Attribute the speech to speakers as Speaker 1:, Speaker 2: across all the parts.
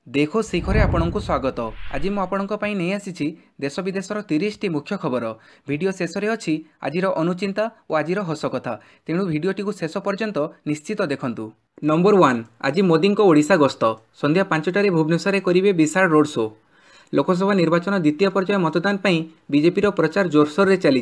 Speaker 1: देखो शिखरे आपंक स्वागत। आज मुझे नहीं आसी देश विदेशर 30 टी मुख्य खबर। वीडियो शेष में अच्छी आज अनुचिंता और आज हस कथा, तेणु भिडटी शेष पर्यंत निश्चित देखंतु। नंबर 1, आज मोदी ओडिशा गस्त। संध्या 5टार भुवनेश्वर करेंगे विशाल रोड शो। लोकसभा निर्वाचन द्वितीय पर्याय मतदान पर बीजेपीर प्रचार जोरसोर में चली।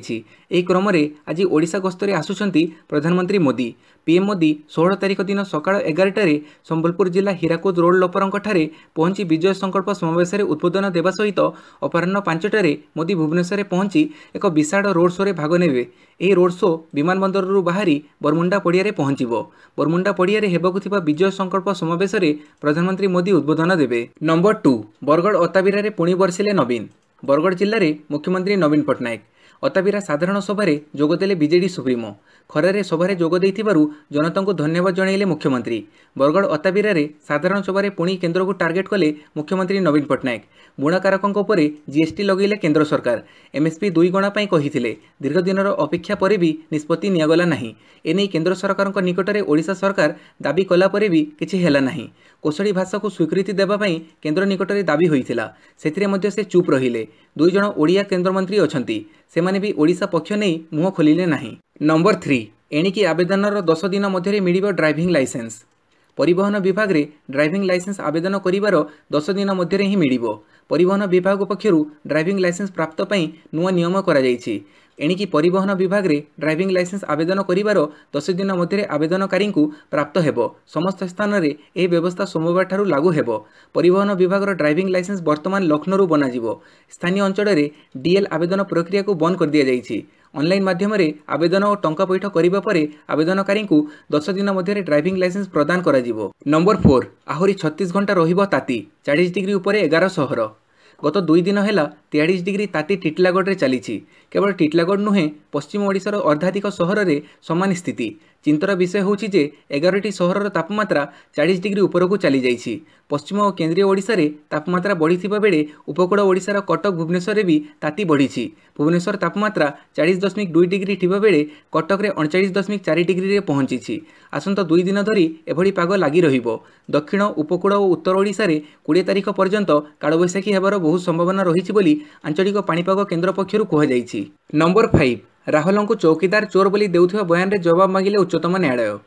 Speaker 1: क्रम में आज ओडिशा गस्तरे आसुचंती प्रधानमंत्री मोदी। पीएम मोदी 16 तारिख दिन सकाळ 11टारे संबलपुर जिला हीराकुद रोड लोपरंठारे पहुंची विजय संकल्प समावेश में उद्बोधन देवा सहित अपराह्न 5टारे मोदी भुवनेश्वर पहुंची एक विशाल रोड शो रे भाग नेबे। यह रोड शो विमानबंदर बाहरी बरमुंडा पड़िया पहुंचब। बरमुंडा पड़िया हेबाकुथिबा विजय संकल्प समावेश में प्रधानमंत्री मोदी उद्बोधन देबे। नंबर 2, बरगड़ अताबिरा पुणी बर्षिले नवीन। बरगड़ जिले में मुख्यमंत्री नवीन पट्टनायक अताबिरा साधारण सभारे जोगदेले बीजेडी सुप्रीमो। खरारे सभारे जोग देइथिबारु जनता को धन्यवाद जणाइले मुख्यमंत्री। बरगड़ अताबिरा साधारण सभारे पुणी केन्द्र को टार्गेट कले मुख्यमंत्री नवीन पट्टनायक। बुणाकारकों उपरे जीएसटी लगेले केन्द्र सरकार। एमएसपी 2 गुणा पाई कहिथिले। दीर्घ दिनर अपेक्षा परे भी निष्पत्ति नियागला नाही। एने केन्द्र सरकार निकटरे ओडिशा सरकार दाबी कला परे भी किछि हेला नाही। कोशली भाषा को स्वीकृति देबा पाई केन्द्र निकटरे दाबी होइथिला, सेथिरे मध्ये से चुप रहिले। 2 जण ओडिया केन्द्रमंत्री अछंती, सेमाने भी ओडिशा पक्ष नहीं मुह खोलिले नाही। नंबर 3, एणिकी आवेदनर 10 दिन मध्य मिलिबो ड्राइविंग लाइसेंस। परिवहन विभाग रे ड्राइविंग लाइसेंस आवेदन करिवार 10 दिन मध्य ही मिलिबो। परिवहन विभाग पक्षरु ड्राइविंग लाइसेंस प्राप्त पई नुआ नियम करा जायछि। एणिकी परिवहन विभाग रे ड्राइविंग लाइसेंस आवेदन करिवार 10 दिन मध्य आवेदनकारी प्राप्त हेबो। समस्त स्थान रे एही व्यवस्था सोमवार ठारू लागू हेबो। परिवहन विभाग ड्राइविंग लाइसेंस वर्तमान लखनऊ बनाजिबो। स्थानीय अंचल रे डीएल आवेदन प्रक्रिया को बंद कर दिया जायछि। ऑनलाइन माध्यम रे आवेदन और टंका पैठ करिबा परे आवेदनकारी 10 दिन मध्य ड्राइविंग लाइसेंस प्रदान करा जिवो। नंबर 4, आहुरी 36 घंटा रहिबो ताती। 40 डिग्री उपरे 11 सहर। गत 2 दिन है 43 डिग्री ताती टिटलागढ़ में चली। केवल टिटलागढ़ नुहे पश्चिम ओडिशार अर्धाधिक सहर में समान स्थिति। चिंतार विषय होछि जे 11टी सहरर तापमात्रा 40 डिग्री उपरकू चली जाइछि। पश्चिम और केन्द्रीय ओडिशा रे तापमात्रा बढ़िथिबा बेले उपकूल ओडिशार कटक भुवनेश्वर भी ताती बढ़िछि। भुवनेश्वर तापमात्रा 40.2 डिग्री थिबा बेले कटक रे 39.4 डिग्री रे पहुंचिछि। आसंता 2 दिन धरी एभली पाग लागी रहिबो। दक्षिण उपकूल और उत्तर ओडिशा रे 20 तारिख पर्यंत कालबैशाखी हेबार बहुत संभावना रहिछि बोली आंचलिक पाणीपाग केन्द्र पक्षरु कुहाଯାଇଛି। नंबर 5, राहुल को चौकीदार चोर बोली देउथिबा बयान रे जवाब मागिले उच्चतम न्यायालय।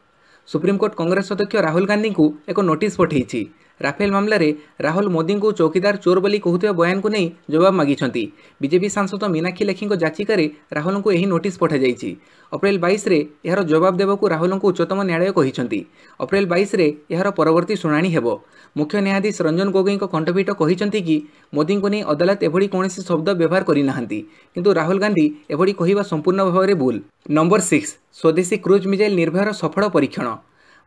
Speaker 1: सुप्रीमकोर्ट कांग्रेस अध्यक्ष राहुल गांधी को एक नोटिस पठाई। राफेल मामला रे राहुल मोदी को चौकीदार चोर बोली कहूथिबा बयान को नहीं जवाब मागिछंती। बीजेपी सांसद मीनाक्षी लेखी याचिका राहुल को यही नोटिस पठा जाइछि। अप्रैल 22 रे यार जवाब देवाक राहुल को उच्चतम न्यायालय कहिछंती। अप्रैल 22 रे यार परवर्ती शुणाणी हेबो। मुख्य न्यायाधीश रंजन गोगोई खंडपीठ कहिछंती कि मोदी को नहीं अदालत एभली कौनसी शब्द व्यवहार करि नाहंती, किंतु राहुल गांधी एभली कहिबा संपूर्ण भाव में भूल। नंबर 6, स्वदेशी क्रूज मिसाइल निर्भयर सफल परीक्षण।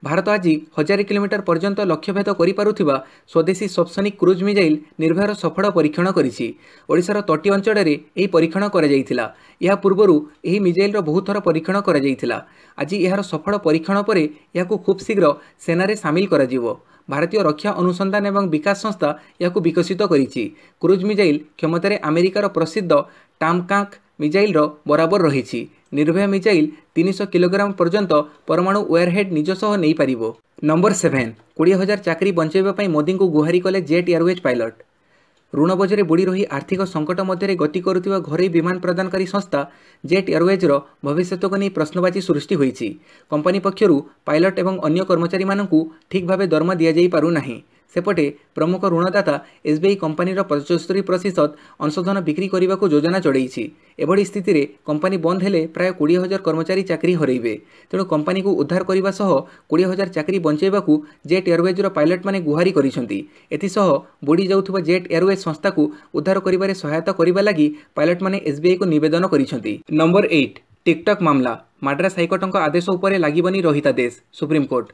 Speaker 1: भारत आज 1000 किलोमीटर पर्यंत लक्ष्यभेद करिपारुथिबा स्वदेशी सबसोनिक क्रूज मिसाइल निर्भयर सफल परीक्षण करिछि। ओडिशार तटीय अंचल में यह परीक्षण करा जायथिला। या पूर्वरु यह मिसाइल बहुत थर परीक्षण करा जायथिला। आज यार सफल परीक्षण पर यह खूब शीघ्र सेना सामिल करा जिवो। भारतीय रक्षा अनुसंधान एवं विकास संस्था यह विकसित करिछि। क्रूज मिसाइल क्षमतार अमेरिकार प्रसिद्ध टामकाक मिसाइल बराबर रही। निर्भय मिसाइल 300 किलोग्राम पर्यंत परमाणु वेयरहेड निज सह नहीं पारिबो। नंबर 7, 20,000 चाकरी बंचाइबा मोदी को गुहारी कले जेट एयरवेज पायलट। ऋण बोझे बुड़ी रही आर्थिक संकट मध्य गति करुवा घरोई विमान प्रदानकारी संस्था जेट एयरवेजर भविष्य को नहीं प्रश्नवाची सृष्टि होइछि। कंपनी पक्षरु पायलट एवं अन्य कर्मचारी मानकु ठीक भाव दरमा दि जाई पारु नाही। सेपटे प्रमुख ऋणदाता एसबीआई कंपनीर 75% अंशधन बिक्री करने को योजना चढ़ाई। एभली स्थिति रे कंपनी बंद हेले प्राय 20,000 कर्मचारी चाकरी हरइबे। तेणु कंपनी को उद्धार करने सह 20,000 चाकरी बंचाइबाकू जेट एयरवेजर पायलट माने गुहारी करिसंती। एथिसह बुड़ी जाउथुबा जेट एयरवेज संस्था को उद्धार करिबारे सहायता करिबा लागि पायलट माने एसबीआई को निवेदन करिसंती। नंबर 8, टिकटॉक मामला। मद्रास हाइकोर्टक आदेश उपरे लागिबनी रहितादेश। सुप्रीमकोर्ट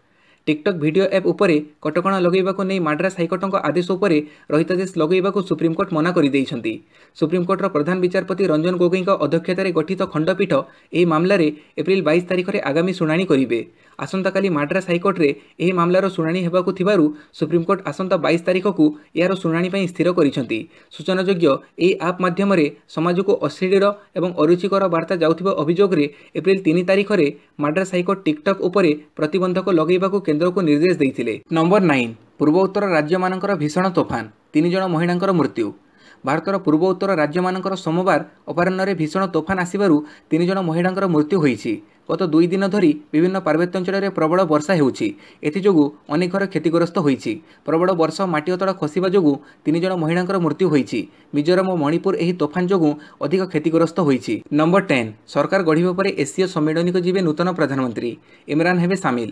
Speaker 1: टिकटॉक वीडियो ऐप उपरे कटकणा लगेबाकू नहीं मद्रास हाइकोर्टक आदेश उपरे रहितादेश लगेबाकू सुप्रीमकोर्ट मना कर दैछंती। सुप्रीमकोर्टर प्रधान विचारपति रंजन गोगोई अध्यक्षतार गठित खंडपीठ यह मामलें एप्रिल 22 तारिख में आगामी शुणाणी करेंगे। आसंताकाली माड्रास हाइकोर्टे ଏହି ମାମଲାର ଶୁଣାଣି ହେବାକୁ ଥିବାରୁ ସୁପ୍ରିମକୋର୍ଟ ଆସନ୍ତା 22 ତାରିଖକୁ ଏହାର ଶୁଣାଣି ପାଇଁ ସ୍ଥିର କରିଛନ୍ତି। ସୂଚନାଯୋଗ୍ୟ ଏହି ଆପ୍ ମାଧ୍ୟମରେ ସମାଜକୁ ଅଶ୍ଳୀଳ ଏବଂ ଅରୁଚିକର ବାର୍ତ୍ତା ଯାଉଥିବା ଅଭିଯୋଗରେ ଏପ୍ରିଲ 3 ତାରିଖରେ ମାଡ୍ରାସ ହାଇକୋର୍ଟ ଟିକଟକ୍ ଉପରେ ପ୍ରତିବନ୍ଧକ ଲଗାଇବାକୁ କେନ୍ଦ୍ରକୁ ନିର୍ଦ୍ଦେଶ ଦେଇଥିଲେ। ନମ୍ବର 9 ପୂର୍ବ ଉତ୍ତର ରାଜ୍ୟମାନଙ୍କର ଭୀଷଣ ତୋଫାନ 3 ଜଣ ମହିଳାଙ୍କର ମୃତ୍ୟୁ। ଭାରତର ପୂର୍ବ ଉତ୍ତର ରାଜ୍ୟମାନଙ୍କର ସୋମବାର ଅପରାହ୍ନରେ ଭୀଷଣ ତୋଫାନ ଆସିବାରୁ 3 ଜଣ ମହିଳାଙ୍କର ମୃତ୍ୟୁ ହୋଇଛି। ଗତ 2 ଦିନ ଧରି ବିଭିନ୍ନ ପାର୍ବତ୍ୟାଞ୍ଚଳରେ ପ୍ରବଳ ବର୍ଷା ହେଉଛି। ଏଥିଯୋଗୁଁ ଅନେକ ଘର କ୍ଷତିଗ୍ରସ୍ତ ହୋଇଛି। ପ୍ରବଳ ବର୍ଷା ଓ ମାଟି ଅତଡ଼ା ଖସିବା ଯୋଗୁଁ 3 ଜଣ ମହିଳାଙ୍କର ମୃତ୍ୟୁ ହୋଇଛି। ମିଜୋରାମ ଓ ମଣିପୁର ଏହି ତୋଫାନ ଯୋଗୁଁ ଅଧିକ କ୍ଷତିଗ୍ରସ୍ତ ହୋଇଛି। ନମ୍ବର 10 ସରକାର ଗଢ଼ିବା ପରେ ଏସୀୟ ସମ୍ମିଳନୀକୁ ଯିବେ ନୂତନ ପ୍ରଧାନମନ୍ତ୍ରୀ, ଇମରାନ ହେବେ ସାମିଲ।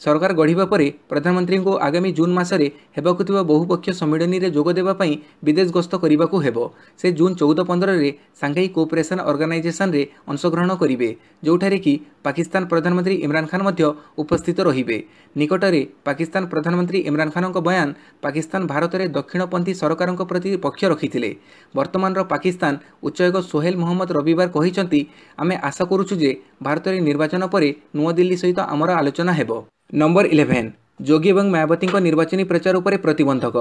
Speaker 1: ସରକାର ଗଢ଼ିବା ପରେ ପ୍ରଧାନମନ୍ତ୍ରୀଙ୍କୁ ଆଗାମୀ ଜୁନ୍ ମାସରେ ହେବାକୁ ଥିବା ବହୁପକ୍ଷୀୟ ସମ୍ମିଳନୀରେ ଯୋଗ ଦେବା ପାଇଁ ବିଦେଶ ଗସ୍ତ କରିବାକୁ ହେବ। ସେ ଜୁନ୍ 14-15ରେ ସାଂଘାଇ କୋଅପରେସନ୍ ଅର୍ଗାନାଇଜେସନରେ ଅଂଶଗ୍ରହଣ କରିବେ, ଯେଉଁଠାରେ କି ପାକିସ୍ତାନ ପ୍ରଧାନମନ୍ତ୍ରୀ ଇମରାନ ଖାନ ମଧ୍ୟ ଉପସ୍ଥିତ ରହିବେ। ନିକଟରେ ପାକିସ୍ତାନ ପ୍ରଧାନମନ୍ତ୍ରୀ ଇମରାନ ଖାନଙ୍କ ବୟାନ ପାକିସ୍ତାନ ଭାରତରେ ଦକ୍ଷିଣପନ୍ଥୀ ସରକାରଙ୍କ ପ୍ରତି ପକ୍ଷ ରଖିଥିଲେ। ବର୍ତ୍ତମାନର ପାକିସ୍ତାନ ଉଚ୍ଚାୟୁକ୍ତ ସୋହେଲ ମହମ୍ମଦ ରବିବାର କହିଛନ୍ତି, ଆମେ ଆଶା କରୁଛୁ ଯେ ଭାରତରେ ନିର୍ବାଚନ ପରେ ନୂଆଦିଲ୍ଲୀ ସହିତ ଆମର ଆଲୋଚନା ହେବ। ନମ୍ବର 11 ଯୋଗୀ ଏବଂ ମାୟାବତୀଙ୍କ ନିର୍ବାଚନୀ ପ୍ରଚାର ଉପରେ ପ୍ରତିବନ୍ଧକ।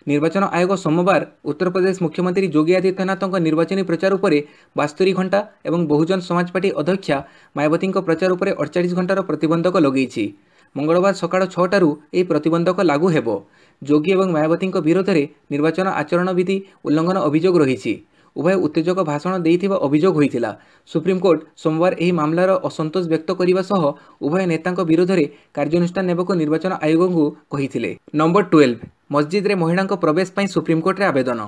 Speaker 1: ନିର୍ବାଚନ ଆୟୋଗ ସୋମବାର ଉତ୍ତରପ୍ରଦେଶ ମୁଖ୍ୟମନ୍ତ୍ରୀ ଯୋଗୀ ଆଦିତ୍ୟନାଥଙ୍କ ନିର୍ବାଚନୀ ପ୍ରଚାର ଉପରେ 72 ଘଣ୍ଟା ଏବଂ ବହୁଜନ ସମାଜ ପାର୍ଟି ଅଧ୍ୟକ୍ଷା ମାୟାବତୀଙ୍କ ପ୍ରଚାର ଉପରେ 48 ଘଣ୍ଟାର ପ୍ରତିବନ୍ଧକ ଲଗାଇଛି। ମଙ୍ଗଳବାର ସକାଳ 6ଟାରୁ ଏହି ପ୍ରତିବନ୍ଧକ ଲାଗୁ ହେବ। ଯୋଗୀ ଏବଂ ମାୟାବତୀଙ୍କ ବିରୋଧରେ ନିର୍ବାଚନ ଆଚରଣ ବିଧି ଉଲ୍ଲଂଘନ ଅଭିଯୋଗ ରହିଛି। ଉଭୟ ଉତ୍ତେଜକ ଭାଷଣ ଦେଇଥିବା ଅଭିଯୋଗ ହୋଇଥିଲା। ସୁପ୍ରିମକୋର୍ଟ ସୋମବାର ଏହି ମାମଲାର ଅସନ୍ତୋଷ ବ୍ୟକ୍ତ କରିବା ସହ ଉଭୟ ନେତାଙ୍କ ବିରୋଧରେ କାର୍ଯ୍ୟାନୁଷ୍ଠାନ ନେବାକୁ ନିର୍ବାଚନ ଆୟୋଗଙ୍କୁ କହିଥିଲେ। ନମ୍ବର 12 ମସଜିଦରେ ମହିଳାଙ୍କ ପ୍ରବେଶ ପାଇଁ ସୁପ୍ରିମକୋର୍ଟରେ ଆବେଦନ।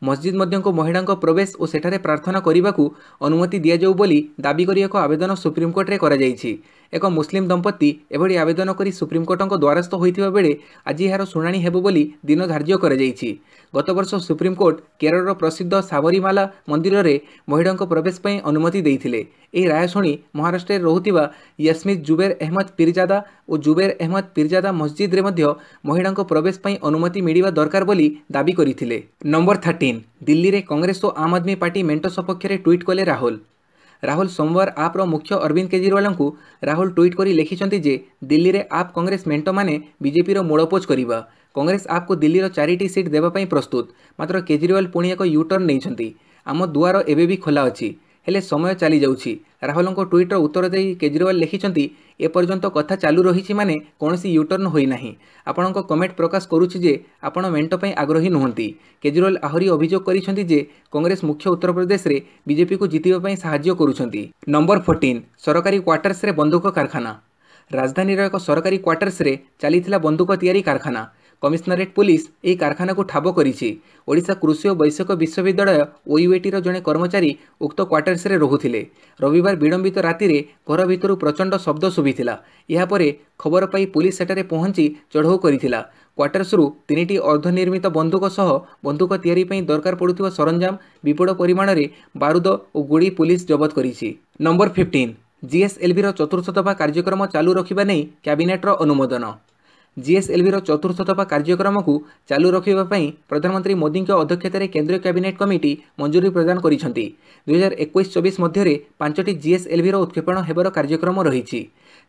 Speaker 1: ମସଜିଦ ମଧ୍ୟକୁ ମହିଳାଙ୍କ ପ୍ରବେଶ ଓ ସେଠାରେ ପ୍ରାର୍ଥନା କରିବାକୁ ଅନୁମତି ଦିଆଯାଉ ବୋଲି ଦାବି କରି ଏକ ଆବେଦନ ସୁପ୍ରିମକୋର୍ଟରେ କରାଯାଇଛି। ଏକ ମୁସଲିମ ଦମ୍ପତି ଏଭଳି ଆବେଦନ କରି ସୁପ୍ରିମକୋର୍ଟଙ୍କ ଦ୍ୱାରସ୍ଥ ହୋଇଥିବା ବେଳେ ଆଜି ଏହାର ଶୁଣାଣି ହେବ ବୋଲି ଦିନ ଧାର୍ଯ୍ୟ କରାଯାଇଛି। ଗତବର୍ଷ ସୁପ୍ରିମକୋର୍ଟ କେରଳର ପ୍ରସିଦ୍ଧ ସାବରିମାଲା ମନ୍ଦିରରେ ମହିଳାଙ୍କ ପ୍ରବେଶ ପାଇଁ ଅନୁମତି ଦେଇଥିଲେ। ଏହି ରାୟ ଶୁଣି ମହାରାଷ୍ଟ୍ରରେ ରହୁଥିବା ୟସ୍ମିତ ଜୁବେର ଅହମଦ ପୀରଜାଦା ଓ ଜୁବେର ଅହମଦ ପୀରଜାଦା ମସଜିଦରେ ମଧ୍ୟ ମହିଳାଙ୍କ ପ୍ରବେଶ ପାଇଁ ଅନୁମତି ମିଳିବା ଦରକାର ବୋଲି ଦାବି କରିଥିଲେ। ନମ୍ବର 13 ଦିଲ୍ଲୀରେ କଂଗ୍ରେସ ଓ ଆମ୍ ଆଦମୀ ପାର୍ଟି ମେଣ୍ଟ ସପକ୍ଷରେ ଟ୍ୱିଟ୍ କଲେ ରାହୁଲ ସୋମବାର ଆପ୍ର ମୁଖ୍ୟ ଅରବିନ୍ଦ କେଜରିୱାଲଙ୍କୁ ରାହୁଲ ଟ୍ୱିଟ୍ କରି ଲେଖିଛନ୍ତି ଯେ ଦିଲ୍ଲୀରେ ଆପ୍ କଂଗ୍ରେସ ମେଣ୍ଟମାନେ ବିଜେପିର ମୂଳପୋଛ କରିବା। କଂଗ୍ରେସ ଆପକୁ ଦିଲ୍ଲୀର 4ଟି ସିଟ୍ ଦେବା ପାଇଁ ପ୍ରସ୍ତୁତ। ମାତ୍ର କେଜରିୱାଲ ପୁଣି ଏକ ୟୁ-ଟର୍ନ ନେଇଛନ୍ତି। ଆମ ଦୁଆର ଏବେ ବି ଖୋଲା ଅଛି, ହେଲେ ସମୟ ଚାଲିଯାଉଛି। ରାହୁଲଙ୍କ ଟ୍ୱିଟ୍ର ଉତ୍ତର ଦେଇ କେଜରିୱାଲ ଲେଖିଛନ୍ତି, ଏପର୍ଯ୍ୟନ୍ତ କଥା ଚାଲୁ ରହିଛି ମାନେ କୌଣସି ୟୁ-ଟର୍ନ ହୋଇନାହିଁ। ଆପଣଙ୍କ କମେଣ୍ଟ ପ୍ରକାଶ କରୁଛି ଯେ ଆପଣ ମେଣ୍ଟ ପାଇଁ ଆଗ୍ରହୀ ନୁହନ୍ତି। କେଜରିୱାଲ ଆହୁରି ଅଭିଯୋଗ କରିଛନ୍ତି ଯେ କଂଗ୍ରେସ ମୁଖ୍ୟ ଉତ୍ତରପ୍ରଦେଶରେ ବିଜେପିକୁ ଜିତିବା ପାଇଁ ସାହାଯ୍ୟ କରୁଛନ୍ତି। ନମ୍ବର 14 ସରକାରୀ କ୍ୱାର୍ଟର୍ସରେ ବନ୍ଧୁକ କାରଖାନା। ରାଜଧାନୀର ଏକ ସରକାରୀ କ୍ୱାର୍ଟର୍ସରେ ଚାଲିଥିଲା ବନ୍ଧୁକ ତିଆରି କାରଖାନା। କମିଶନରେଟ୍ ପୁଲିସ ଏହି କାରଖାନାକୁ ଠାବ କରିଛି। ଓଡ଼ିଶା କୃଷି ଓ ବୈଷୟିକ ବିଶ୍ୱବିଦ୍ୟାଳୟ OUATର ଜଣେ କର୍ମଚାରୀ ଉକ୍ତ କ୍ୱାର୍ଟର୍ସରେ ରହୁଥିଲେ। ରବିବାର ବିଳମ୍ବିତ ରାତିରେ ଘର ଭିତରୁ ପ୍ରଚଣ୍ଡ ଶବ୍ଦ ଶୁଭିଥିଲା। ଏହାପରେ ଖବର ପାଇ ପୁଲିସ ସେଠାରେ ପହଞ୍ଚି ଚଢ଼ଉ କରିଥିଲା। କ୍ୱାର୍ଟର୍ସରୁ 3ଟି ଅର୍ଦ୍ଧନିର୍ମିତ ବନ୍ଧୁକ ସହ ବନ୍ଧୁକ ତିଆରି ପାଇଁ ଦରକାର ପଡ଼ୁଥିବା ସରଞ୍ଜାମ, ବିପୁଳ ପରିମାଣରେ ବାରୁଦ ଓ ଗୁଳି ପୁଲିସ ଜବତ କରିଛି। ନମ୍ବର 15 GSLVର ଚତୁର୍ଥ ଦଫା କାର୍ଯ୍ୟକ୍ରମ ଚାଲୁ ରଖିବା ନେଇ କ୍ୟାବିନେଟ୍ର ଅନୁମୋଦନ। GSLVର ଚତୁର୍ଥ ଦଫା କାର୍ଯ୍ୟକ୍ରମକୁ ଚାଲୁ ରଖିବା ପାଇଁ ପ୍ରଧାନମନ୍ତ୍ରୀ ମୋଦିଙ୍କ ଅଧ୍ୟକ୍ଷତାରେ କେନ୍ଦ୍ରୀୟ କ୍ୟାବିନେଟ୍ କମିଟି ମଞ୍ଜୁରୀ ପ୍ରଦାନ କରିଛନ୍ତି। 2021-24 ମଧ୍ୟରେ 5ଟି GSLVର ଉତ୍କ୍ଷେପଣ ହେବାର କାର୍ଯ୍ୟକ୍ରମ ରହିଛି।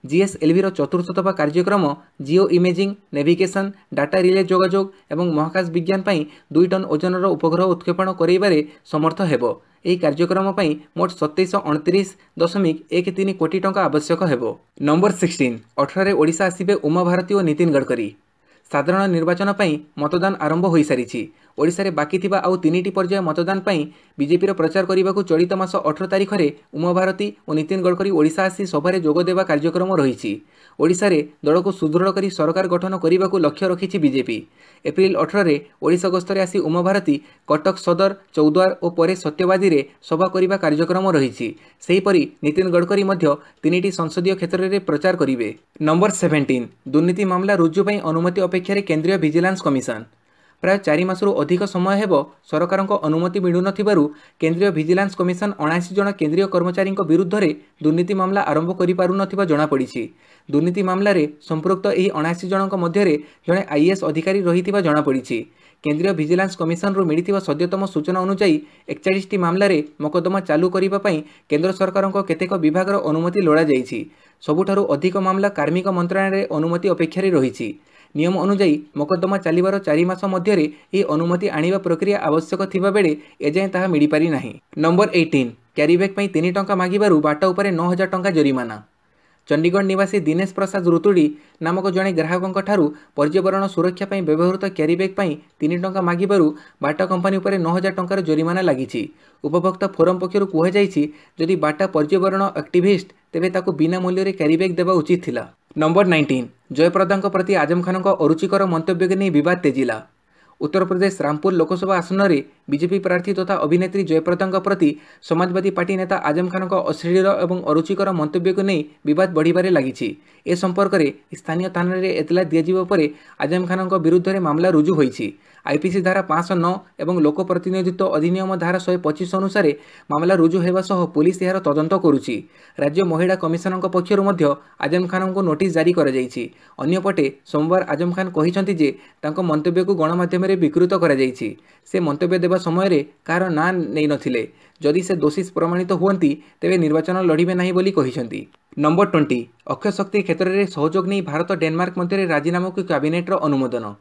Speaker 1: GSLVର ଚତୁର୍ଥ ଦଫା କାର୍ଯ୍ୟକ୍ରମ Jio imaging, navigation, data relay ଯୋଗାଯୋଗ ଏବଂ ମହାକାଶ ବିଜ୍ଞାନ ପାଇଁ 2 ଟନ୍ ଓଜନର ଉପଗ୍ରହ ଉତ୍କ୍ଷେପଣ କରାଇବାରେ ସମର୍ଥ ହେବ। ଏହି କାର୍ଯ୍ୟକ୍ରମ ପାଇଁ ମୋଟ 2729.13 କୋଟି ଟଙ୍କା ଆବଶ୍ୟକ ହେବ। ନମ୍ବର 16 18ରେ ଓଡ଼ିଶା ଆସିବେ ଉମା ଭାରତୀ ଓ ନୀତିନ ଗଡ଼କରୀ। ସାଧାରଣ ନିର୍ବାଚନ ପାଇଁ ମତଦାନ ଆରମ୍ଭ ହୋଇସାରିଛି। ଓଡ଼ିଶାରେ ବାକି ଥିବା ଆଉ 3ଟି ପର୍ଯ୍ୟାୟ ମତଦାନ ପାଇଁ ବିଜେପିର ପ୍ରଚାର କରିବାକୁ ଚଳିତ ମାସ 18 ତାରିଖରେ ଉମା ଭାରତୀ ଓ ନୀତିନ ଗଡ଼କରୀ ଓଡ଼ିଶା ଆସି ସଭାରେ ଯୋଗ ଦେବା କାର୍ଯ୍ୟକ୍ରମ ରହିଛି। ଓଡ଼ିଶାରେ ଦଳକୁ ସୁଦୃଢ଼ କରି ସରକାର ଗଠନ କରିବାକୁ ଲକ୍ଷ୍ୟ ରଖିଛି ବିଜେପି। ଏପ୍ରିଲ 18ରେ ଓଡ଼ିଶା ଗସ୍ତରେ ଆସି ଉମା ଭାରତୀ କଟକ ସଦର, ଚୌଦ୍ୱାର ଓ ପରେ ସତ୍ୟବାଦୀରେ ସଭା କରିବା କାର୍ଯ୍ୟକ୍ରମ ରହିଛି। ସେହିପରି ନୀତିନ ଗଡ଼କରୀ ମଧ୍ୟ 3ଟି ସଂସଦୀୟ କ୍ଷେତ୍ରରେ ପ୍ରଚାର କରିବେ। ନମ୍ବର 17 ଦୁର୍ନୀତି ମାମଲା ରୁଜୁ ପାଇଁ ଅନୁମତି ଅପେକ୍ଷାରେ କେନ୍ଦ୍ରୀୟ ଭିଜିଲାନ୍ସ କମିଶନ। ପ୍ରାୟ 4 ମାସରୁ ଅଧିକ ସମୟ ହେବ ସରକାରଙ୍କ ଅନୁମତି ମିଳୁନଥିବାରୁ କେନ୍ଦ୍ରୀୟ ଭିଜିଲାନ୍ସ କମିଶନ 79 ଜଣ କେନ୍ଦ୍ରୀୟ କର୍ମଚାରୀଙ୍କ ବିରୁଦ୍ଧରେ ଦୁର୍ନୀତି ମାମଲା ଆରମ୍ଭ କରିପାରୁନଥିବା ଜଣାପଡ଼ିଛି। ଦୁର୍ନୀତି ମାମଲାରେ ସମ୍ପୃକ୍ତ ଏହି 79 ଜଣଙ୍କ ମଧ୍ୟରେ ଜଣେ IAS ଅଧିକାରୀ ରହିଥିବା ଜଣାପଡ଼ିଛି। କେନ୍ଦ୍ରୀୟ ଭିଜିଲାନ୍ସ କମିଶନରୁ ମିଳିଥିବା ସଦ୍ୟତମ ସୂଚନା ଅନୁଯାୟୀ 41ଟି ମାମଲାରେ ମକଦ୍ଦମା ଚାଲୁ କରିବା ପାଇଁ କେନ୍ଦ୍ର ସରକାରଙ୍କ କେତେକ ବିଭାଗର ଅନୁମତି ଲୋଡ଼ାଯାଇଛି। ସବୁଠାରୁ ଅଧିକ ମାମଲା कार्मिक मंत्रालय अनुमति अपेक्षा रही। नियम अनुजाई मकद्दमा चलिबार 4 मास मध्यरे यह अनुमति आनिबा प्रक्रिया आवश्यक थिबा बेले एजाएं ताहा मिली पारि नाही। नंबर 18 क्यारीबैग 3 टंका मागिबारु बाट उपरे 9000 टंका जरिमाना। चंडीगढ़ निवासी दिनेश प्रसाद रुतुड़ी नामक जड़े ग्राहकों ठारू पर्यावरण सुरक्षा पर व्यवहृत क्यारीबैग 3 टंका मागिबारु बाटा कंपानी उपर 9000 टंकार जरिमाना लगी। उपभोक्ता फोरम पक्षर कहुई जदि बाटा पर्यावरण एक्टिविस्ट तेबे ताकू बिना मूल्य क्यारीबैग देवा उचित थिला। नंबर 19 जयप्रदा प्रति आजम खान अरुचिकर मंतव्य के नहीं विवाद तेजिला। उत्तर प्रदेश रामपुर लोकसभा आसन में बीजेपी प्रार्थी तथा अभिनेत्री जयप्रदा प्रति समाजवादी पार्टी नेता आजम खान अश्लील और अरुचिकर मंतव्य को नहीं विवाद बढ़िबारे लगी। ए संपर्क में स्थानीय थाना रे एतला दिया पर आजम खान विरुद्ध में मामला रुजु होईछि। आईपीसी धारा 509 और लोक प्रतिनिधित्व अधिनियम धारा 125 अनुसार मामला रुजु होगा सह पुलिस यार तदंत करुछि। राज्य महिला कमिशनर पक्षर आजम खान को नोटिस जारी कर जाइछि। अन्यपटे सोमवार आजम खान कहिसंति जे तांको मंतव्य को गणमाध्यम रे विकृत करा जाइछि। से मंतव्य देवा समय कार ना नहीं नथिले। जदि से दोषी प्रमाणित हुअंती तेबे निर्वाचन लड़िबे नाही बोली कहिसंति। नंबर 20 अक्षय शक्ति क्षेत्र में सहयोग नहीं भारत डेनमार्क मध्य राजीनामा को कैबिनेट अनुमोदन।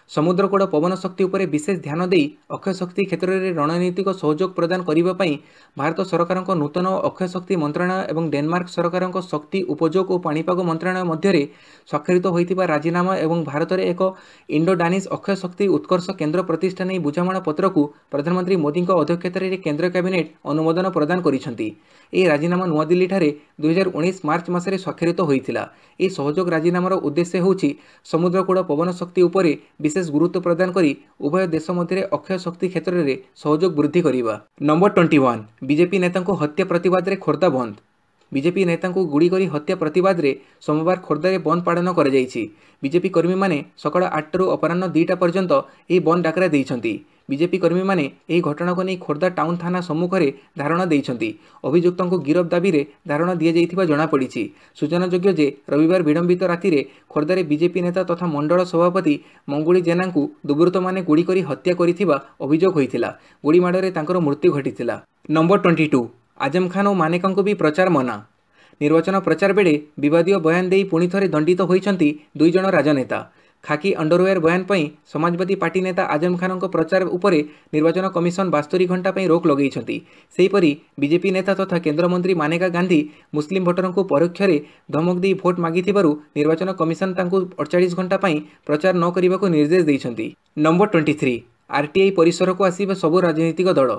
Speaker 1: समुद्रकूल पवन शक्ति उपर विशेष ध्यान दे अक्षय शक्ति क्षेत्र में रणनीतिक सहयोग प्रदान करने भारत सरकार नूतन अक्षय शक्ति मंत्रालय और डेनमार्क सरकार शक्ति उपयोग और पाणीपाग मंत्रालय मध्य स्वाक्षरित होता राजीनामा और भारत में एक इंडो डानिश अक्षय शक्ति उत्कर्ष केन्द्र प्रतिष्ठा नहीं बुझामणा पत्र को प्रधानमंत्री मोदी अध्यक्षतार केन्द्र कैबिनेट अनुमोदन प्रदान करिसेंति। यह राजीनामा नुआदिल्ली ठारे 2019 मार्च मासरे स्वाक्षरित होइतिला। यह सहयोग राजीनामार उद्देश्य होउछि समुद्रकूल पवन शक्ति उपरे विशेष गुरुत्व प्रदान करी उभय देश मध्य अक्षय शक्ति क्षेत्र में सहयोग वृद्धि करवा। नंबर 21 बीजेपी नेता हत्या प्रतिवाद रे खोर्धा बंद। बीजेपी नेता गुड़ी कर हत्या प्रतिवाद रे सोमवार खोर्धारे बंद पालन कर बीजेपी कर्मी माने सकाळ 8 रु अपराह्न 2टा पर्यंत यह बंद डाकरा देइछंती। बीजेपी कर्मी माने यह घटना को नहीं खोर्धा टाउन थाना सम्मुख में धारणा देइछंती। अभियुक्तों को गिरफ दाबी रे धारणा दिया जाइथिबा जणा पड़िछि। सूचनायोग्य जे रविवार विलंबित राति रे खोर्धारे बीजेपी नेता तथा मंडल सभापति मंगुली जेना को दुर्बृत्त माने गुड़ी करी हत्या करिथिबा अभियोग होइथिला। गुड़ी माडरे तांकर मृत्यु घटिथिला। नंबर 22 आजम खान और मानेका को भी प्रचार मना। निर्वाचन प्रचार बेले विवादीय बयान दे पुणी थे दंडित होइछंती 2 जण राजनेता। खाकी अंडरवेयर बयान पर समाजवादी पार्टी नेता आजम खान प्रचार उपरे निर्वाचन कमिशन 72 घंटा रोक लगेइछंती। सेहीपरि बीजेपी नेता तथा केन्द्रमंत्री मानेका गांधी मुस्लिम भोटर को परोक्ष धमक दे भोट मागिथिबारु निर्वाचन कमिशन तांकु 48 घंटा प्रचार न करने निर्देश देइछंती। नंबर 23 आरटीआई परिसर को आसिबा सबु राजनीतिक दल।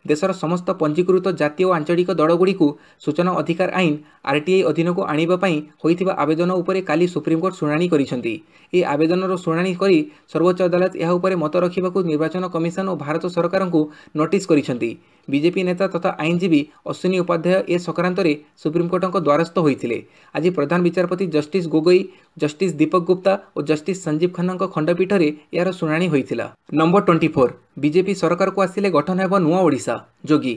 Speaker 1: देशर समस्त पंजीकृत जातीय और आंचलिक दलगुड़ी सूचना अधिकार आईन आरटीआई अधीन को आनिबापई होइथिबा आवेदन उपरे काली सुप्रीमकोर्ट शुणाणी करिसेंती। ए आवेदनर शुणाणी करी सर्वोच्च अदालत यह उपरे मत रखिबाकू निर्वाचन कमिशन और भारत सरकार को नोटिस करिसेंती। बीजेपी नेता तथा आईनजीवी अश्विनी उपाध्याय ए संक्रांत में सुप्रीमकोर्ट द्वारस्थ होते। आज प्रधान विचारपति जस्टिस गोगोई, जस्टिस दीपक गुप्ता और जस्टिस संजीव खन्ना खंडपीठ में यार शुणाणी होइथिला। नंबर 24 बीजेपी सरकार को आसिले गठन हेब नुआ ओडिशा। जोगी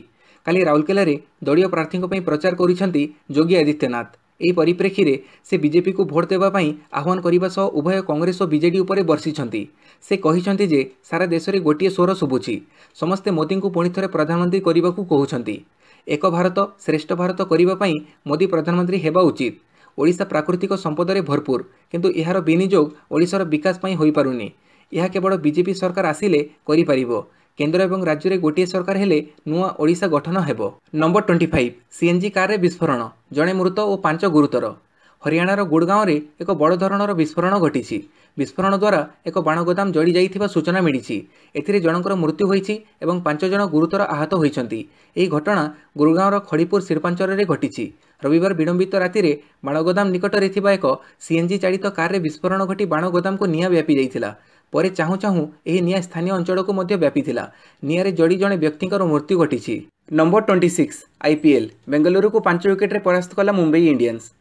Speaker 1: काली राउरकेला रे दलीय प्रार्थी प्रचार करिसेंती योगी आदित्यनाथ। यह परिप्रेक्षी रे से बीजेपी को भोट देवाई आह्वान करने सह उभय कांग्रेस और बीजेडी उपर बर्षिंट। से कहिसेंती जे सारा देश में गोटे स्वर शुभुछि। समस्ते मोदी को पुणी थे प्रधानमंत्री करने को कहउछंती। एक भारत श्रेष्ठ भारत करने मोदी प्रधानमंत्री हेबा उचित। ओडिशा प्राकृतिक संपद में भरपूर किंतु यार विनियोग ओडिशार विकास होई पारुनी। यह केवल बीजेपी सरकार आसिले करि पारिबो। केंद्र एवं राज्य में गोटे सरकार हेले नुआ ओडिशा गठन हेबो। नंबर 25 सीएनजी कार रे विस्फोरण, जड़े मृत और 5 गुरुतर। हरियाणार गुड़गांव में एक बड़ धरणर विस्फोरण घटी। विस्फोरण द्वारा एक बाण गोदाम जड़ी जाइथिबा सूचना मिली। एथिरे जनकर मृत्यु होईछि एवं 5 जण गुरुतर आहत होइछंती। एही घटना गुड़गांवर खड़ीपुर शिल्पांचल में घटी। रविवार विलंबित राति रे बाण गोदाम निकट में थिबा एक सीएनजी चालित कार रे विस्फोरण घटी बाण गोदाम को निआं व्यापी जाइथिला। परे चाहू चाहू यह निआं स्थानीय अंचल को मध्य व्यापीथिला। निआरे जड़ी जड़े व्यक्तिंकर मृत्यु घटी। नंबर 26 आईपीएल बेंगलुरु को 5 विकेट रे परास्त कला मुंबई इंडियंस।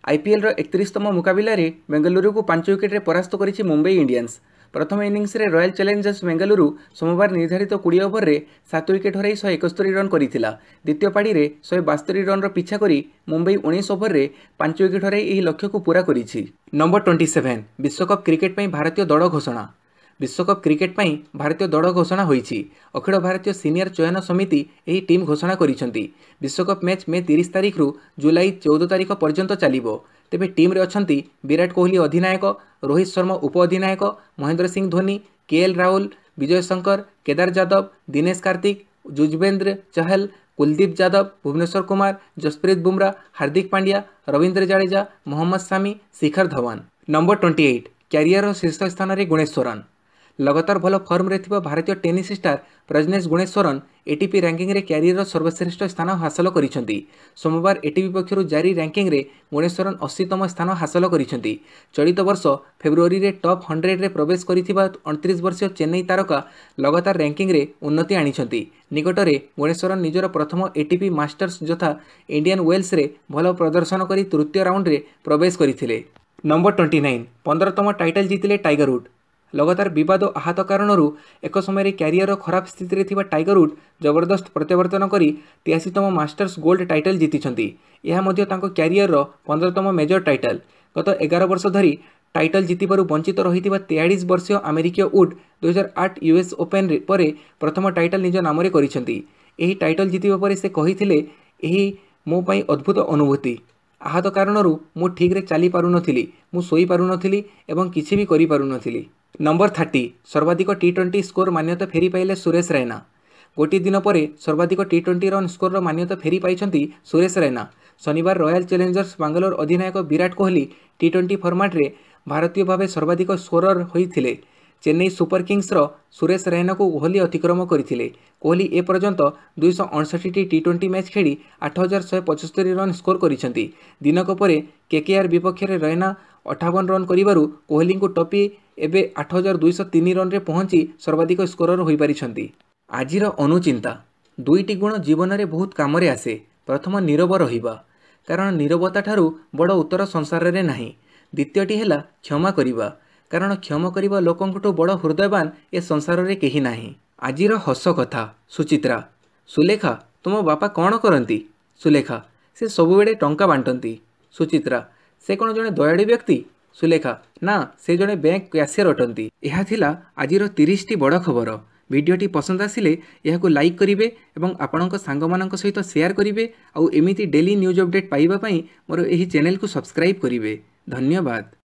Speaker 1: आईपीएल 31तम मुकाबिला रे बेंगलुरु को 5 विकेट रे परास्त करिछि मुंबई इंडियंस। प्रथम इनिंग्स रे रॉयल चैलेंजर्स बेंगलुरु सोमवार निर्धारित 20 ओवर रे 7 विकेट हराई 171 रन करिथिला। द्वितीय पाड़ी रे 172 रन पीछा करी मुंबई 19 ओवर रे 5 विकेट हराई यह लक्ष्य को पूरा करिछि। नंबर 27 विश्वकप क्रिकेट पर भारतीय दल घोषणा। विश्वकप क्रिकेट ପାଇଁ ଭାରତୀୟ ଦଳ ଘୋଷଣା ହୋଇଛି। ଅଖିଳ ଭାରତୀୟ ସିନିୟର ଚୟନ ସମିତି ଏହି ଟିମ୍ ଘୋଷଣା କରିଛନ୍ତି। ବିଶ୍ୱକପ ମ୍ୟାଚ୍ ମେ 30 ତାରିଖରୁ ଜୁଲାଇ 14 ତାରିଖ ପର୍ଯ୍ୟନ୍ତ ଚାଲିବ। ତେବେ ଟିମ୍ରେ ଅଛନ୍ତି ବିରାଟ କୋହଲି ଅଧିନାୟକ, ରୋହିତ ଶର୍ମା ଉପ ଅଧିନାୟକ, ମହେନ୍ଦ୍ର ସିଂ ଧୋନି, କେଏଲ୍ ରାହୁଲ, ବିଜୟ ଶଙ୍କର, କେଦାର ଯାଦବ, ଦିନେଶ କାର୍ତିକ, ଯୁଜବେନ୍ଦ୍ର ଚହଲ, कुलदीप यादव, भुवनेश्वर कुमार, जसप्रीत बुमराह, हार्दिक पांड्या, रवींद्र जडेजा, मोहम्मद शामी, शिखर धवन। नंबर 28 क्यारियर शीर्ष स्थान में गुणेश्वरन। लगातार भल फर्म रे थिबा भारतीय tennis star Prajnesh Gunneswaran ATP ranking रे क्यारियर सर्वश्रेष्ठ स्थान हासिल करिसेंती। सोमवार एटीपी पक्षरु जारी रैंकिंग रे गुणेश्वरन 80तम स्थान हासिल करिसेंती। चलित वर्ष फेब्रुआरी रे टॉप 100 रे प्रवेश करिथिबा 29 वर्षीय चेन्नई तारका लगातार रैंकिंग रे उन्नति आनिछंती। निकटरे गुणेश्वरन निजर प्रथम एटीपी मास्टर्स यथा इंडियन वेल्स रे भल प्रदर्शन करी तृतीय राउंड रे प्रवेश करथिले। नंबर 29 15तम टाइटल जीतिले टाइगर वुड। लगातार विवाद और आहत कारणरू एक समय क्यारियर खराब स्थिति में टाइगर वुड जबरदस्त प्रत्यावर्तन कर 83तम मास्टर्स गोल्ड टाइटल जीति। यह क्यारियर 15तम मेजर टाइटल। गत 11 वर्ष धरी टाइटल जीतबार वंचित रही 43 वर्षीय अमेरिकीय वुड 2008 यूएस ओपन पर प्रथम टाइटल निज नाम कर टाइटल जीतिबा पर से कही मो पाई अद्भुत अनुभूति। आहत कारणरू मु ठीक रे चली पारु नथिली, मु सोई पारु नथिली एवं किछि भी करि पारु नथिली। नंबर 30 सर्वाधिक टी20 स्कोर मान्यता फेरी पाइले सुरेश रैना। गोटे दिन पर सर्वाधिक टी20 रन स्कोर मान्यता फेरी पाइछंती सुरेश रैना। शनिवार रॉयल चैलेंजर्स बांग्लोर अधिनायक विराट कोहली टी20 फॉर्मेट रे भारतीय भाव सर्वाधिक स्कोरर होइथिले। चेन्नई सुपर किंग्स रो सुरेश रैना को कोहली अतिक्रम करथिले। कोहली ए पर्यंत 268 टी20 मैच खेली 8175 रन स्कोर करिसेंती। दिनक परे केकेआर विपक्ष रे रैना 58 रन करिबारु कोहली को टपी एबे 8203 रन रे पहुंची सर्वाधिक स्कोरर होई पारिछंती। आजिर अनुचिंता दुईटी गुण जीवन रे बहुत काम रे आसे। प्रथम नीरव रहिबा, कारण नीरवता ठारू बड़ उत्तर संसार रे नाही। द्वितीयटी हैला क्षमा करिबा, कारण क्षमा करिबा लोकंकटू बड़ हृदयवान ए संसार रे केही नाही। आजिर हस कथा सुचित्रा। सुलेखा तुम बापा कौन करती? सुलेखा से सबुबेले टंका बांटती। सुचित्रा से कौन जड़े दयालु व्यक्ति? सुलेखा ना से जड़े बैंक कैशियर अटंती। यह थिला आजिर 30टी बड़ खबर। वीडियोटी पसंद आसिले यहाकू लाइक करिवे एवं आपणक सांगमानक सहित शेयर करिवे। आउ एमिति डेली न्यूज अपडेट पाइबा पई मोर एही चैनल को सब्सक्राइब करिवे। धन्यवाद।